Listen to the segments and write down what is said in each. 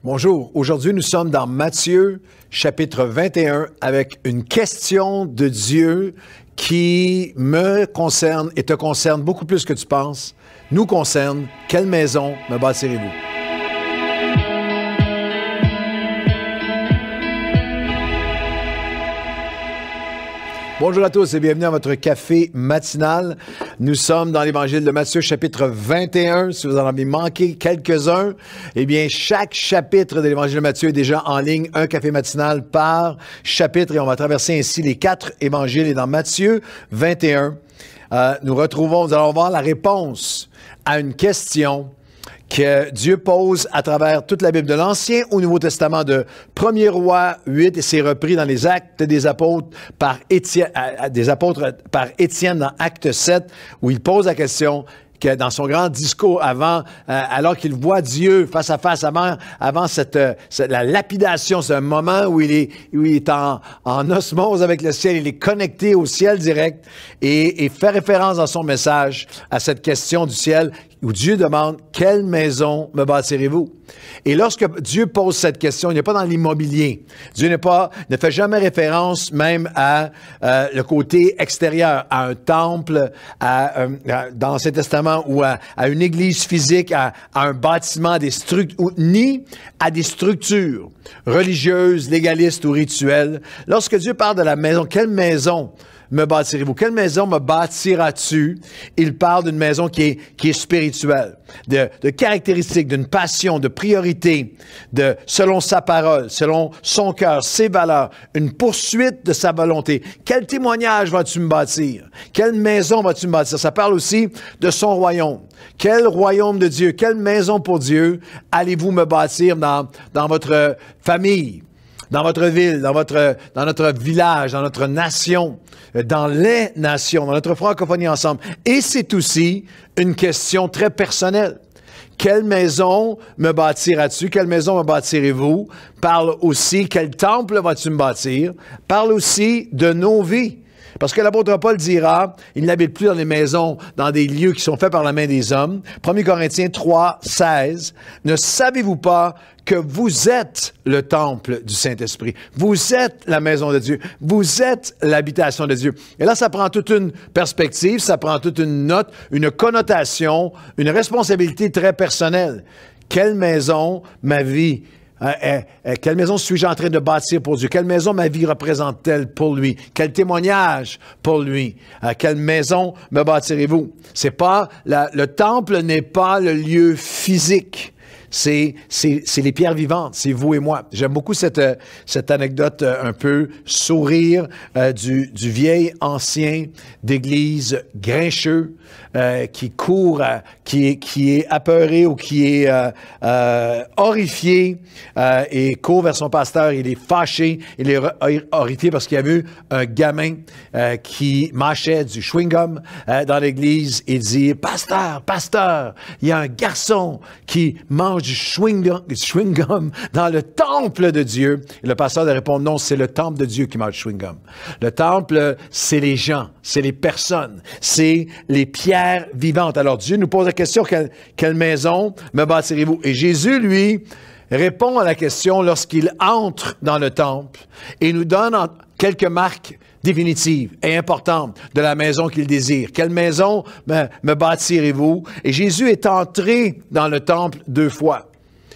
Bonjour, aujourd'hui nous sommes dans Matthieu chapitre 21 avec une question de Dieu qui me concerne et te concerne beaucoup plus que tu penses, nous concerne. Quelle maison me bâtirez-vous? Bonjour à tous et bienvenue à votre café matinal. Nous sommes dans l'Évangile de Matthieu, chapitre 21. Si vous en avez manqué quelques-uns, eh bien, chaque chapitre de l'Évangile de Matthieu est déjà en ligne, un café matinal par chapitre, et on va traverser ainsi les 4 évangiles. Et dans Matthieu 21, nous allons voir la réponse à une question que Dieu pose à travers toute la Bible de l'Ancien au Nouveau Testament, de 1er Roi 8, et c'est repris dans les Actes des Apôtres par Étienne, dans Acte 7, où il pose la question que dans son grand discours alors qu'il voit Dieu face à face, avant la lapidation, c'est un moment où il est en osmose avec le ciel, il est connecté au ciel direct et fait référence dans son message à cette question du ciel où Dieu demande « Quelle maison me bâtirez-vous? » Et lorsque Dieu pose cette question, il n'est pas dans l'immobilier. Dieu ne fait jamais référence même à le côté extérieur, à un temple, dans l'Ancien Testament, ou à une église physique, à un bâtiment, ni à des structures religieuses, légalistes ou rituelles. Lorsque Dieu parle de la maison, quelle maison me bâtirez-vous? Quelle maison me bâtiras-tu? Il parle d'une maison qui est spirituelle, de caractéristiques, d'une passion, de priorité, selon sa parole, selon son cœur, ses valeurs, une poursuite de sa volonté. Quel témoignage vas-tu me bâtir? Quelle maison vas-tu me bâtir? Ça parle aussi de son royaume. Quel royaume de Dieu? Quelle maison pour Dieu allez-vous me bâtir dans votre famille? Dans votre ville, dans notre village, dans notre nation, dans les nations, dans notre francophonie ensemble. Et c'est aussi une question très personnelle. Quelle maison me bâtiras-tu? Quelle maison me bâtirez-vous? Parle aussi, quel temple vas-tu me bâtir? Parle aussi de nos vies. Parce que l'apôtre Paul dira, il n'habite plus dans des maisons, dans des lieux qui sont faits par la main des hommes. 1 Corinthiens 3, 16. Ne savez-vous pas que vous êtes le temple du Saint-Esprit? Vous êtes la maison de Dieu. Vous êtes l'habitation de Dieu. Et là, ça prend toute une perspective, ça prend toute une note, une connotation, une responsabilité très personnelle. Quelle maison, ma vie? Quelle maison suis-je en train de bâtir pour Dieu? Quelle maison ma vie représente-t-elle pour lui? Quel témoignage pour lui? Quelle maison me bâtirez-vous? Le temple n'est pas le lieu physique. C'est les pierres vivantes, c'est vous et moi. J'aime beaucoup cette anecdote un peu sourire du vieil ancien d'église grincheux qui court, qui est apeuré ou qui est horrifié et court vers son pasteur. Il est fâché, il est horrifié parce qu'il a vu un gamin qui mâchait du chewing-gum dans l'église et dit « Pasteur, il y a un garçon qui mange du chewing-gum dans le temple de Dieu. » Et le pasteur de répondre, non, c'est le temple de Dieu qui mange du chewing-gum. Le temple, c'est les gens, c'est les personnes, c'est les pierres vivantes. Alors Dieu nous pose la question, quelle maison me bâtirez-vous? Et Jésus, lui, répond à la question lorsqu'il entre dans le temple et nous donne quelques marques définitive et importante de la maison qu'il désire. Quelle maison me bâtirez-vous? Et Jésus est entré dans le temple 2 fois.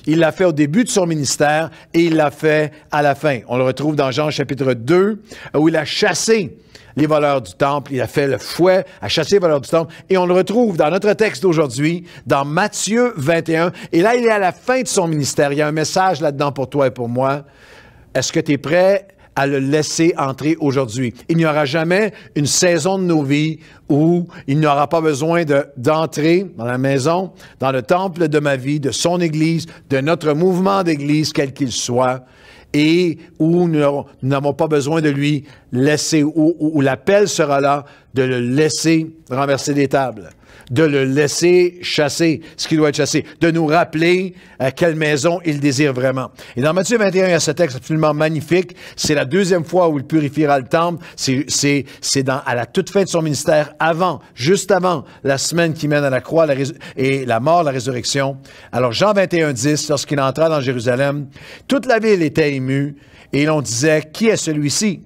Il l'a fait au début de son ministère et il l'a fait à la fin. On le retrouve dans Jean chapitre 2, où il a chassé les voleurs du temple. Il a fait le fouet, a chassé les voleurs du temple. Et on le retrouve dans notre texte d'aujourd'hui, dans Matthieu 21. Et là, il est à la fin de son ministère. Il y a un message là-dedans pour toi et pour moi. Est-ce que tu es prêt à le laisser entrer aujourd'hui? Il n'y aura jamais une saison de nos vies où il n'aura pas besoin d'entrer dans la maison, dans le temple de ma vie, de son Église, de notre mouvement d'Église, quel qu'il soit, et où nous n'avons pas besoin de lui laisser, où l'appel sera là, de le laisser renverser des tables, de le laisser chasser ce qui doit être chassé, de nous rappeler à quelle maison il désire vraiment. Et dans Matthieu 21, il y a ce texte absolument magnifique. C'est la deuxième fois où il purifiera le temple. C'est à la toute fin de son ministère, juste avant la semaine qui mène à la croix et la mort, la résurrection. Alors, Jean 21, 10, lorsqu'il entra dans Jérusalem, toute la ville était émue et l'on disait, « Qui est celui-ci? »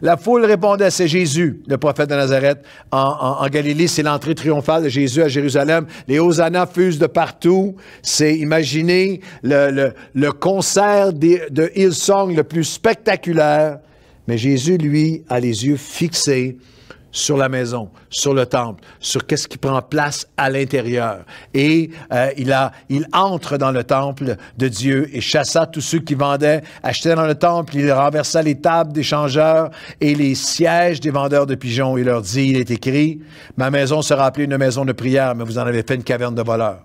La foule répondait, c'est Jésus, le prophète de Nazareth. En Galilée, c'est l'entrée triomphale de Jésus à Jérusalem. Les hosannas fusent de partout. C'est, imaginez, le concert de Hillsong le plus spectaculaire. Mais Jésus, lui, a les yeux fixés sur la maison, sur le temple, sur qu'est-ce qui prend place à l'intérieur. Et il entre dans le temple de Dieu et chassa tous ceux qui vendaient, achetaient dans le temple. Il renversa les tables des changeurs et les sièges des vendeurs de pigeons. Il leur dit, il est écrit, « Ma maison sera appelée une maison de prière, mais vous en avez fait une caverne de voleurs. »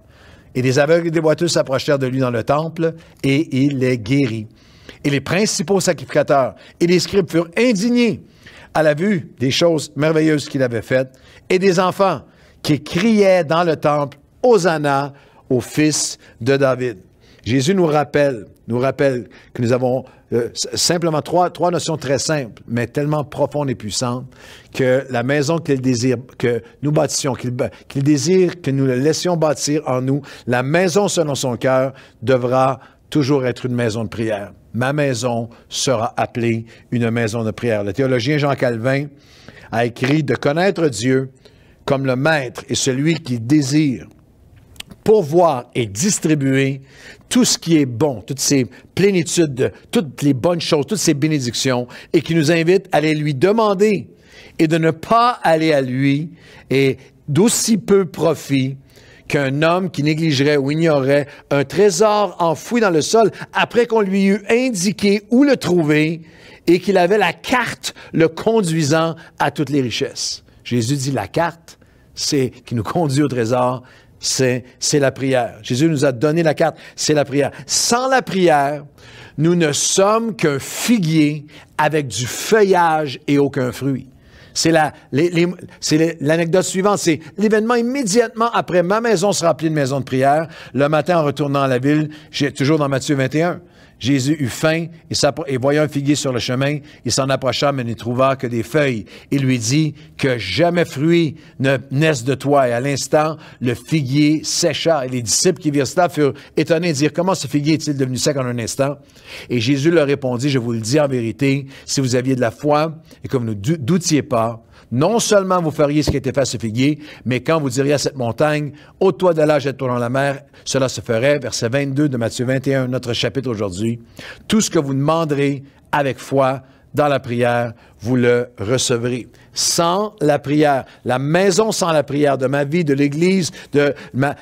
Et des aveugles et des boiteux s'approchèrent de lui dans le temple et il les guérit. Et les principaux sacrificateurs et les scribes furent indignés à la vue des choses merveilleuses qu'il avait faites, et des enfants qui criaient dans le temple, « Hosanna au fils de David ». Jésus nous rappelle que nous avons simplement trois notions très simples, mais tellement profondes et puissantes, que la maison qu'il désire que nous bâtissions, qu'il désire que nous le laissions bâtir en nous, la maison selon son cœur devra toujours être une maison de prière. Ma maison sera appelée une maison de prière. Le théologien Jean Calvin a écrit de connaître Dieu comme le maître et celui qui désire pourvoir et distribuer tout ce qui est bon, toutes ces plénitudes, toutes les bonnes choses, toutes ces bénédictions, et qui nous invite à les lui demander et de ne pas aller à lui et d'aussi peu profit qu'un homme qui négligerait ou ignorerait un trésor enfoui dans le sol après qu'on lui eut indiqué où le trouver et qu'il avait la carte le conduisant à toutes les richesses. Jésus dit la carte, c'est qui nous conduit au trésor, c'est la prière. Jésus nous a donné la carte, c'est la prière. Sans la prière, nous ne sommes qu'un figuier avec du feuillage et aucun fruit. C'est l'anecdote suivante, c'est l'événement immédiatement après ma maison sera appelée une maison de prière. Le matin, en retournant à la ville, j'ai toujours dans Matthieu 21, Jésus eut faim et voyant un figuier sur le chemin, il s'en approcha, mais ne trouva que des feuilles. Il lui dit que jamais fruit ne naisse de toi. Et à l'instant, le figuier sécha. Et les disciples qui virent cela furent étonnés de dire, comment ce figuier est-il devenu sec en un instant? Et Jésus leur répondit, je vous le dis en vérité, si vous aviez de la foi et que vous ne doutiez pas, non seulement vous feriez ce qui était fait à ce figuier, mais quand vous diriez à cette montagne, ôte-toi de là, jette-toi dans la mer, cela se ferait. Verset 22 de Matthieu 21, notre chapitre aujourd'hui. Tout ce que vous demanderez avec foi dans la prière, vous le recevrez. Sans la prière, la maison sans la prière de ma vie, de l'Église,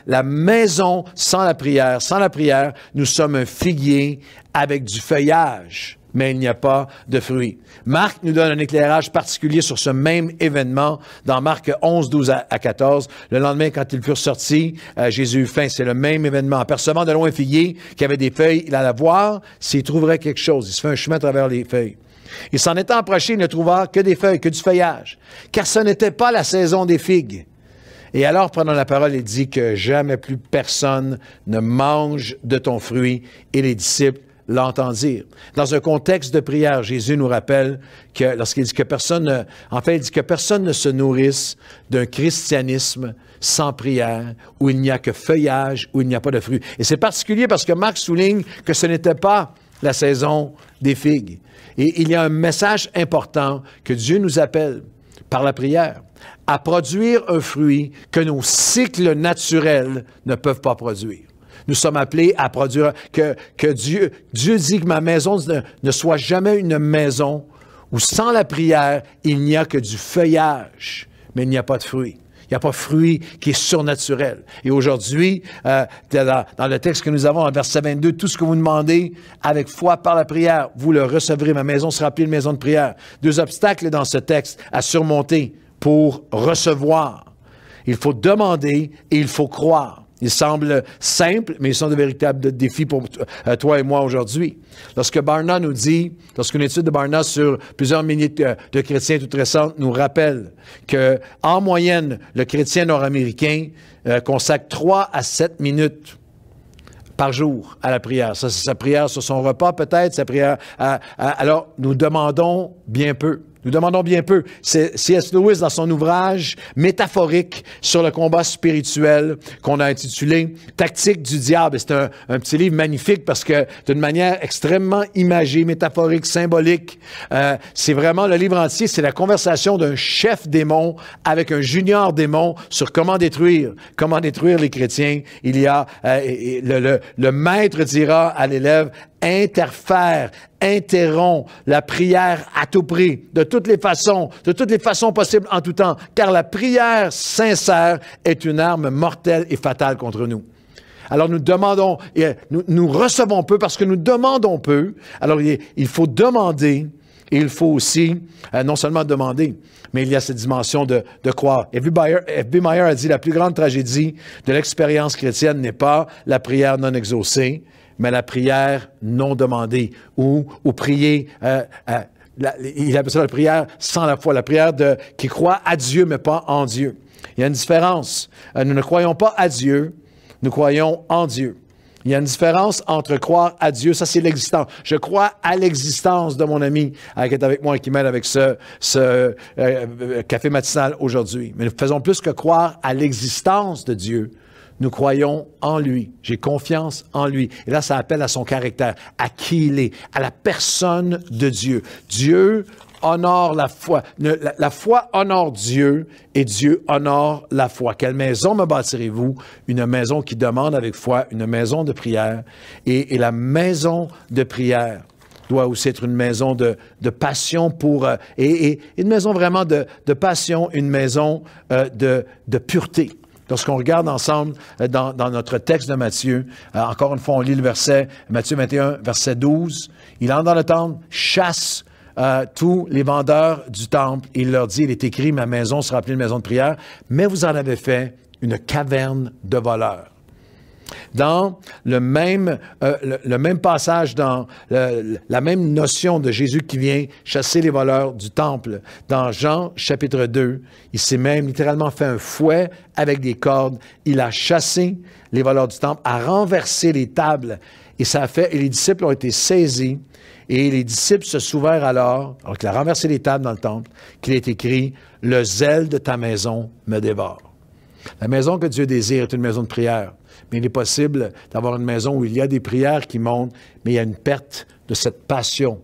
la maison sans la prière, nous sommes un figuier avec du feuillage, mais il n'y a pas de fruits. Marc nous donne un éclairage particulier sur ce même événement dans Marc 11, 12 à 14. Le lendemain, quand ils furent sortis, Jésus eut faim. C'est le même événement. En percevant de loin un figuier qui avait des feuilles, il alla voir s'il trouverait quelque chose. Il se fait un chemin à travers les feuilles. Il s'en étant approché, il ne trouva que des feuilles, que du feuillage, car ce n'était pas la saison des figues. Et alors, prenant la parole, il dit que jamais plus personne ne mange de ton fruit. Et les disciples l'entendirent. Dans un contexte de prière, Jésus nous rappelle que lorsqu'il dit que personne ne se nourrisse d'un christianisme sans prière, où il n'y a que feuillage, où il n'y a pas de fruits. Et c'est particulier parce que Marc souligne que ce n'était pas la saison des figues. Et il y a un message important que Dieu nous appelle par la prière à produire un fruit que nos cycles naturels ne peuvent pas produire. Nous sommes appelés à produire, que Dieu dit que ma maison ne soit jamais une maison où sans la prière, il n'y a que du feuillage, mais il n'y a pas de fruit. Il n'y a pas de fruit qui est surnaturel. Et aujourd'hui, dans le texte que nous avons, en verset 22, tout ce que vous demandez avec foi par la prière, vous le recevrez. Ma maison sera appelée une maison de prière. Deux obstacles dans ce texte à surmonter pour recevoir. Il faut demander et il faut croire. Ils semblent simples, mais ils sont de véritables défis pour toi et moi aujourd'hui. Lorsque Barna nous dit, lorsqu'une étude de Barna sur plusieurs milliers de chrétiens toutes récentes nous rappelle que, en moyenne, le chrétien nord-américain consacre 3 à 7 minutes par jour à la prière. Ça, c'est sa prière sur son repas, peut-être, sa prière alors, nous demandons bien peu. Nous demandons bien peu. C.S. Lewis, dans son ouvrage métaphorique sur le combat spirituel qu'on a intitulé « Tactique du diable », c'est un petit livre magnifique parce que d'une manière extrêmement imagée, métaphorique, symbolique, c'est vraiment le livre entier, c'est la conversation d'un chef démon avec un junior démon sur comment détruire les chrétiens. Il y a le maître dira à l'élève: interfère, interrompt la prière à tout prix, de toutes les façons possibles en tout temps, car la prière sincère est une arme mortelle et fatale contre nous. Alors nous demandons, nous recevons peu parce que nous demandons peu. Alors il faut demander et il faut aussi non seulement demander, mais il y a cette dimension de croire. F.B. Meyer a dit: la plus grande tragédie de l'expérience chrétienne n'est pas la prière non exaucée, mais la prière non demandée, ou prier, il appelle ça la prière sans la foi, la prière qui croit à Dieu, mais pas en Dieu. Il y a une différence. Nous ne croyons pas à Dieu, nous croyons en Dieu. Il y a une différence entre croire à Dieu, ça c'est l'existence. Je crois à l'existence de mon ami qui est avec moi et qui m'aide avec ce café matinal aujourd'hui. Mais nous faisons plus que croire à l'existence de Dieu. Nous croyons en lui. J'ai confiance en lui. Et là, ça appelle à son caractère, à qui il est, à la personne de Dieu. Dieu honore la foi. La foi honore Dieu et Dieu honore la foi. Quelle maison me bâtirez-vous? Une maison qui demande avec foi, une maison de prière. Et la maison de prière doit aussi être une maison de passion et une maison vraiment de passion, une maison de pureté. Lorsqu'on regarde ensemble dans notre texte de Matthieu, encore une fois, on lit le verset, Matthieu 21, verset 12. Il entre dans le temple, chasse tous les vendeurs du temple. Il leur dit, il est écrit, ma maison sera appelée une maison de prière, mais vous en avez fait une caverne de voleurs. Dans le même passage, dans la même notion de Jésus qui vient chasser les voleurs du temple, dans Jean chapitre 2, il s'est même littéralement fait un fouet avec des cordes. Il a chassé les voleurs du temple, a renversé les tables, et les disciples ont été saisis, et les disciples se souvinrent alors qu'il a renversé les tables dans le temple, qu'il est écrit « Le zèle de ta maison me dévore ». La maison que Dieu désire est une maison de prière. Mais il est possible d'avoir une maison où il y a des prières qui montent, mais il y a une perte de cette passion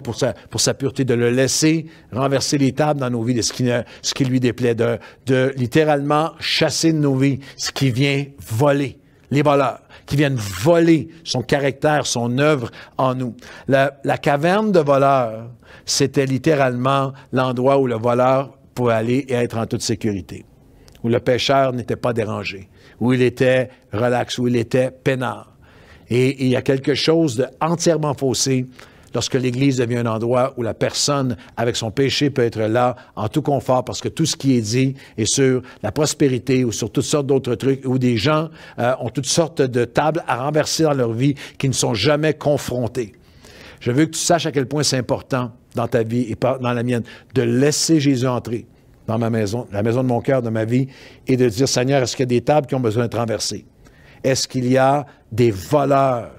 pour sa pureté, de le laisser renverser les tables dans nos vies, de ce qui lui déplaît, de littéralement chasser de nos vies ce qui vient voler, les voleurs, qui viennent voler son caractère, son œuvre en nous. La caverne de voleurs, c'était littéralement l'endroit où le voleur pouvait aller et être en toute sécurité, où le pécheur n'était pas dérangé, où il était relax, où il était peinard. Et il y a quelque chose d'entièrement faussé lorsque l'Église devient un endroit où la personne, avec son péché, peut être là en tout confort, parce que tout ce qui est dit est sur la prospérité ou sur toutes sortes d'autres trucs, où des gens ont toutes sortes de tables à renverser dans leur vie qui ne sont jamais confrontés. Je veux que tu saches à quel point c'est important dans ta vie et dans la mienne de laisser Jésus entrer dans ma maison, la maison de mon cœur, de ma vie, et de dire, Seigneur, est-ce qu'il y a des tables qui ont besoin d'être renversées? Est-ce qu'il y a des voleurs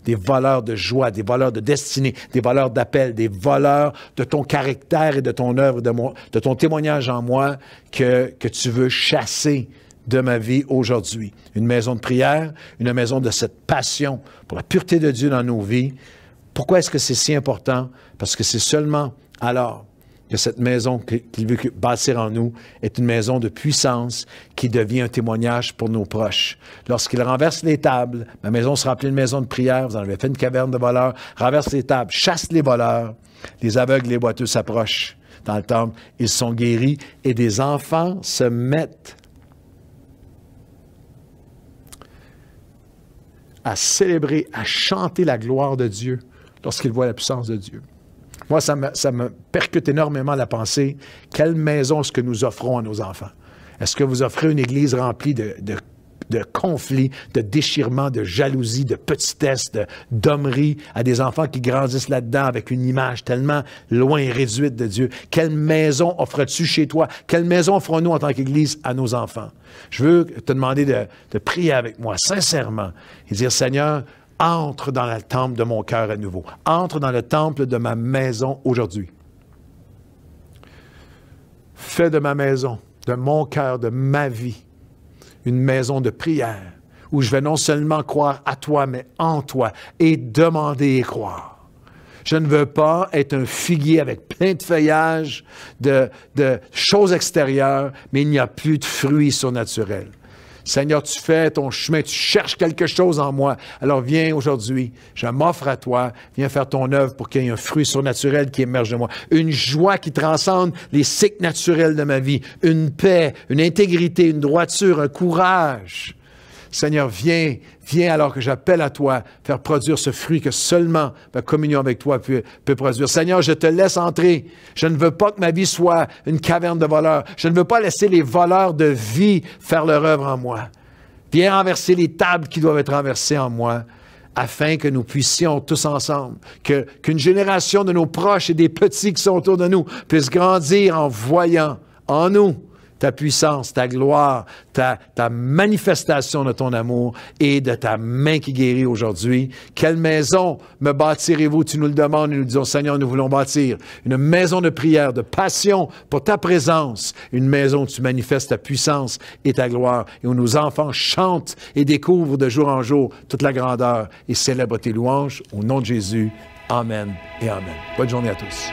de joie, des voleurs de destinée, des voleurs d'appel, des voleurs de ton caractère et de ton œuvre, de ton témoignage en moi que tu veux chasser de ma vie aujourd'hui? Une maison de prière, une maison de cette passion pour la pureté de Dieu dans nos vies. Pourquoi est-ce que c'est si important? Parce que c'est seulement alors que cette maison qu'il veut bâtir en nous est une maison de puissance qui devient un témoignage pour nos proches. Lorsqu'il renverse les tables, ma maison sera appelée une maison de prière, vous en avez fait une caverne de voleurs, renverse les tables, chasse les voleurs, les aveugles et les boiteux s'approchent dans le temple, ils sont guéris et des enfants se mettent à célébrer, à chanter la gloire de Dieu lorsqu'ils voient la puissance de Dieu. Moi, ça me percute énormément la pensée. Quelle maison est-ce que nous offrons à nos enfants? Est-ce que vous offrez une église remplie de de conflits, de déchirements, de jalousie, de petitesse, d'hommerie, à des enfants qui grandissent là-dedans avec une image tellement loin et réduite de Dieu. Quelle maison offres-tu chez toi? Quelle maison offrons-nous en tant qu'Église à nos enfants? Je veux te demander de prier avec moi, sincèrement, et dire, Seigneur, entre dans le temple de mon cœur à nouveau. Entre dans le temple de ma maison aujourd'hui. Fais de ma maison, de mon cœur, de ma vie, une maison de prière où je vais non seulement croire à toi, mais en toi et demander et croire. Je ne veux pas être un figuier avec plein de feuillages, de choses extérieures, mais il n'y a plus de fruits surnaturels. Seigneur, tu fais ton chemin, tu cherches quelque chose en moi. Alors viens aujourd'hui, je m'offre à toi, viens faire ton œuvre pour qu'il y ait un fruit surnaturel qui émerge de moi. Une joie qui transcende les cycles naturels de ma vie. Une paix, une intégrité, une droiture, un courage. Seigneur, viens alors que j'appelle à toi, faire produire ce fruit que seulement ma communion avec toi peut produire. Seigneur, je te laisse entrer. Je ne veux pas que ma vie soit une caverne de voleurs. Je ne veux pas laisser les voleurs de vie faire leur œuvre en moi. Viens renverser les tables qui doivent être renversées en moi, afin que nous puissions tous ensemble, qu'une génération de nos proches et des petits qui sont autour de nous puissent grandir en voyant en nous ta puissance, ta gloire, ta manifestation de ton amour et de ta main qui guérit aujourd'hui. Quelle maison me bâtirez-vous? Tu nous le demandes et nous disons, Seigneur, nous voulons bâtir une maison de prière, de passion pour ta présence, une maison où tu manifestes ta puissance et ta gloire et où nos enfants chantent et découvrent de jour en jour toute la grandeur et célèbrent tes louanges. Au nom de Jésus, Amen et Amen. Bonne journée à tous.